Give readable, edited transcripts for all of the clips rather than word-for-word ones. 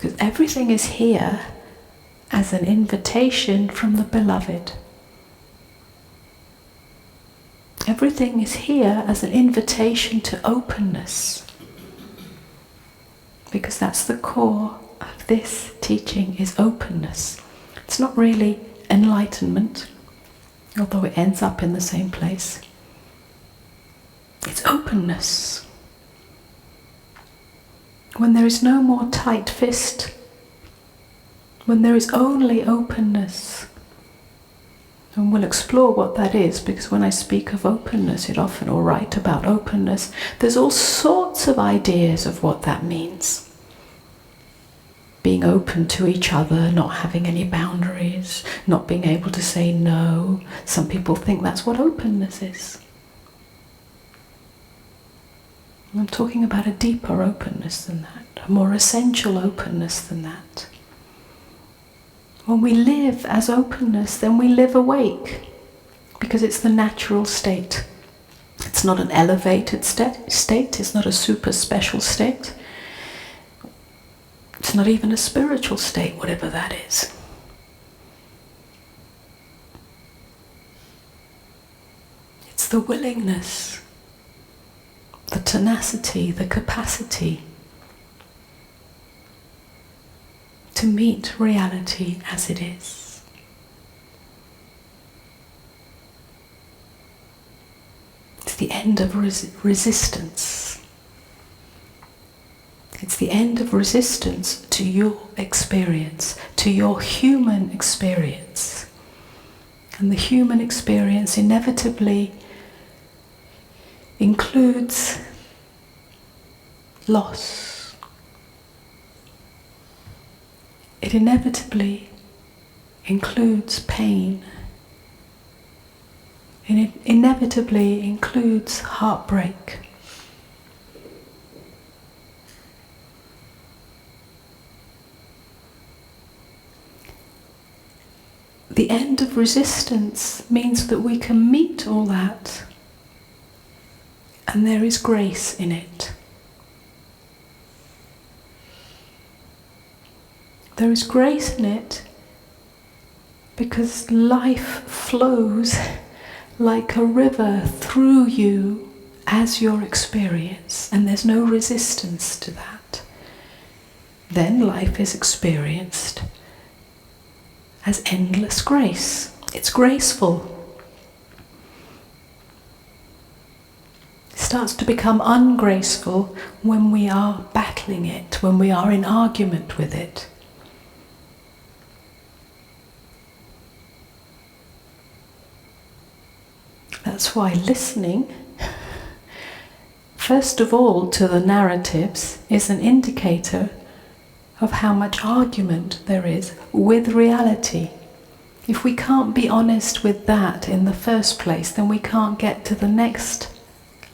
Because everything is here as an invitation from the Beloved. Everything is here as an invitation to openness. Because that's the core of this teaching, is openness. It's not really enlightenment, although it ends up in the same place. It's openness. When there is no more tight fist, when there is only openness. And we'll explore what that is, because when I speak of openness, or write about openness, there's all sorts of ideas of what that means. Being open to each other, not having any boundaries, not being able to say no. Some people think that's what openness is. I'm talking about a deeper openness than that, a more essential openness than that. When we live as openness, then we live awake, because it's the natural state. It's not an elevated state, it's not a super special state. It's not even a spiritual state, whatever that is. It's the willingness, the tenacity, the capacity to meet reality as it is. It's the end of resistance. It's the end of resistance to your experience, to your human experience. And the human experience inevitably includes loss. It inevitably includes pain. And it inevitably includes heartbreak. The end of resistance means that we can meet all that, and there is grace in it. There is grace in it because life flows like a river through you as your experience, and there's no resistance to that. Then life is experienced as endless grace. It's graceful. It starts to become ungraceful when we are battling it, when we are in argument with it. That's why listening, first of all, to the narratives is an indicator of how much argument there is with reality. If we can't be honest with that in the first place, then we can't get to the next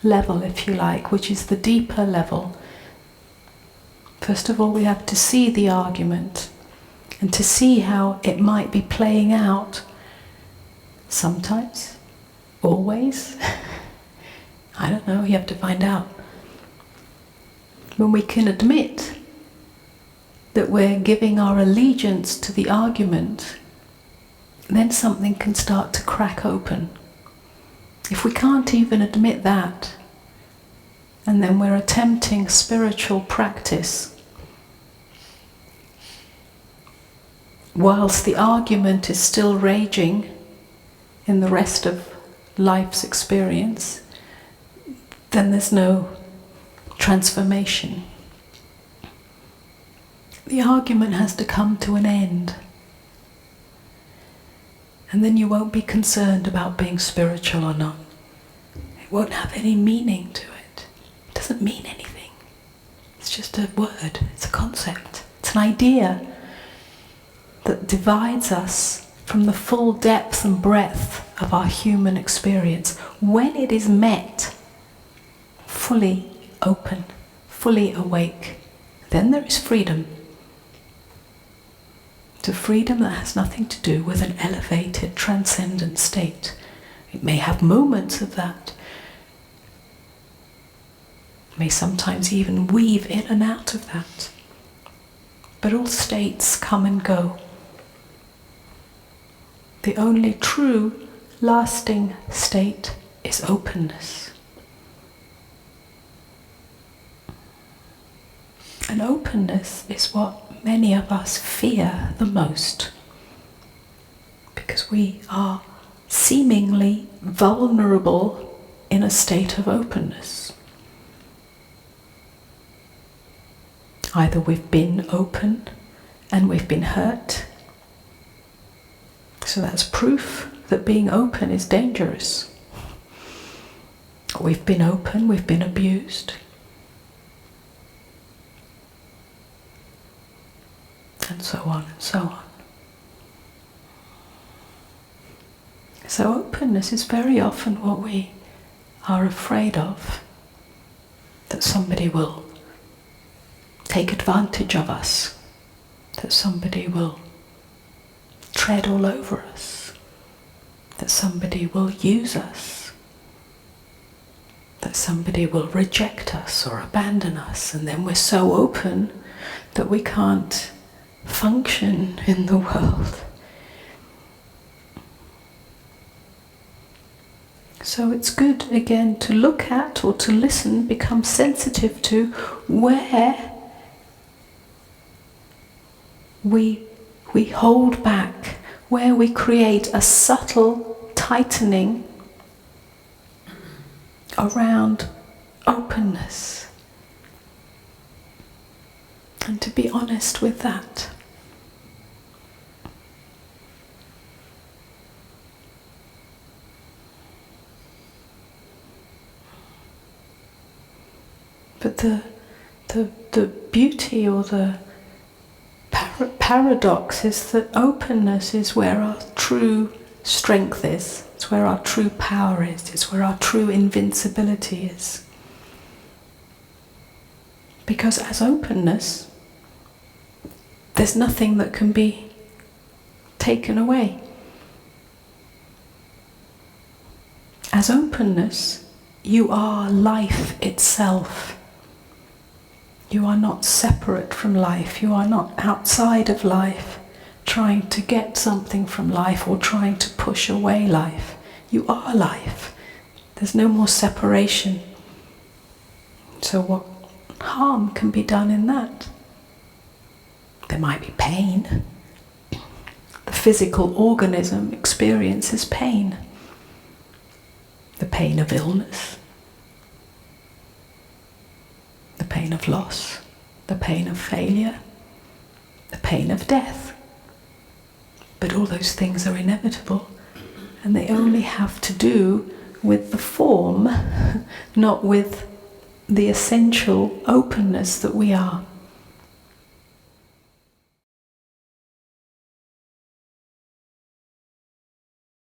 level, if you like, which is the deeper level. First of all, we have to see the argument and to see how it might be playing out. Sometimes, always, I don't know, you have to find out. When we can admit that we're giving our allegiance to the argument, then something can start to crack open. If we can't even admit that, and then we're attempting spiritual practice, whilst the argument is still raging in the rest of life's experience, then there's no transformation. The argument has to come to an end. And then you won't be concerned about being spiritual or not. It won't have any meaning to it. It doesn't mean anything. It's just a word, it's a concept, it's an idea that divides us from the full depth and breadth of our human experience. When it is met, fully open, fully awake, then there is freedom. To freedom that has nothing to do with an elevated, transcendent state. It may have moments of that. It may sometimes even weave in and out of that. but all states come and go. The only true, lasting state is openness. And openness is what many of us fear the most, because we are seemingly vulnerable in a state of openness. Either we've been open and we've been hurt, so that's proof that being open is dangerous. We've been open, we've been abused. And so on and so on. So openness is very often what we are afraid of, that somebody will take advantage of us, that somebody will tread all over us, that somebody will use us, that somebody will reject us or abandon us, and then we're so open that we can't function in the world. So it's good again to look at or to listen, become sensitive to where we hold back, where we create a subtle tightening around openness. And to be honest with that. But the beauty or the paradox is that openness is where our true strength is. It's where our true power is. It's where our true invincibility is. Because as openness, there's nothing that can be taken away. As openness, you are life itself. You are not separate from life. You are not outside of life, trying to get something from life or trying to push away life. You are life. There's no more separation. So what harm can be done in that? There might be pain. The physical organism experiences pain. The pain of illness. The pain of loss, the pain of failure, the pain of death. But all those things are inevitable, and they only have to do with the form, not with the essential openness that we are.